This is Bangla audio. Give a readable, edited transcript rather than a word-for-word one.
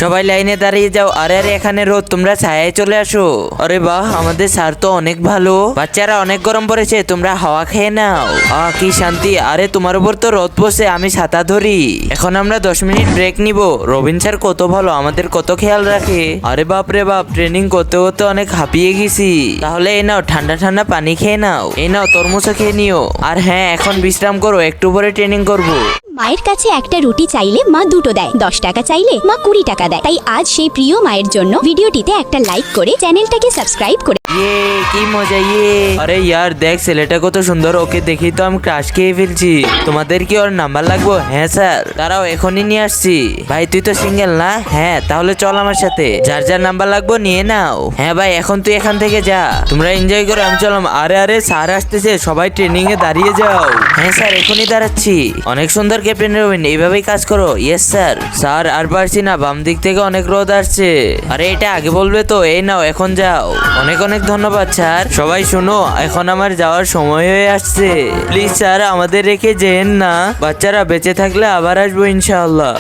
সবাই লাইনে দাঁড়িয়ে যাও। আরে আরে এখানে রোদ, তোমরা ছায়ায় চলে আসো। আরে বাহ, আমাদের স্যার তো অনেক ভালো। বাচ্চারা অনেক গরম পড়েছে, তোমরা হাওয়া খেয়ে নাও। কি শান্তি। আরে তোমার উপর তো রোদ পড়ছে, আমি ছাতা ধরি। এখন আমরা 10 মিনিট ব্রেক নিব। রবিন স্যার কত ভালো, আমাদের কত খেয়াল রাখে। আরে বাপ রে বাপ, ট্রেনিং করতে করতে অনেক হাঁপিয়ে গেছি। তাহলে এই নাও ঠান্ডা ঠান্ডা পানি খেয়ে নাও। এই নাও তরমুজও খেয়ে নিও। আর হ্যাঁ, এখন বিশ্রাম করো, একটু পরে ট্রেনিং করবো। মায়ের কাছে একটা রুটি চাইলে মা দুটো দেয়, 10 টাকা চাইলে মা 20 টাকা দেয়। তাই আজ সেই প্রিয় মায়ের জন্য ভিডিওটিতে একটা লাইক করে চ্যানেলটাকে সাবস্ক্রাইব করে। কি মজা আরে ইয়ার দেখ, ছেলেটা কত সুন্দর, ওকে দেখি তো আমি ক্রাশ খেয়ে ফেলছি। তোমাদের কি ওর নাম্বার লাগবে? হ্যাঁ স্যার, তারাও এখনই নিয়ে আসছি। ভাই তুই তো সিঙ্গেল না? হ্যাঁ, তাহলে চল আমার সাথে। যার যার নাম্বার লাগবে নিয়ে নাও। হ্যাঁ ভাই, এখন তুই এখান থেকে যা, তোমরা এনজয় করো, আমি চলাম। আরে আরে স্যার আসতেছে, সবাই ট্রেনিং এ দাঁড়িয়ে যাও। হ্যাঁ স্যার, এখনই দাঁড়াচ্ছি। অনেক সুন্দর ক্যাপ্টেন রবিন, এইভাবেই কাজ করো। Yes sir. স্যার আর পারছি না, বাম দিক থেকে অনেক রোদ আসছে। আরে এটা আগে বলবে তো। এই নাও, এখন যাও। অনেক অনেক ধন্যবাদ স্যার। সবাই শোনো, এখন আমার যাওয়ার সময় হয়ে আসছে। প্লিজ স্যার, আমাদের রেখে যেন না। বাচ্চারা বেঁচে থাকলে আবার আসবো ইনশাআল্লাহ।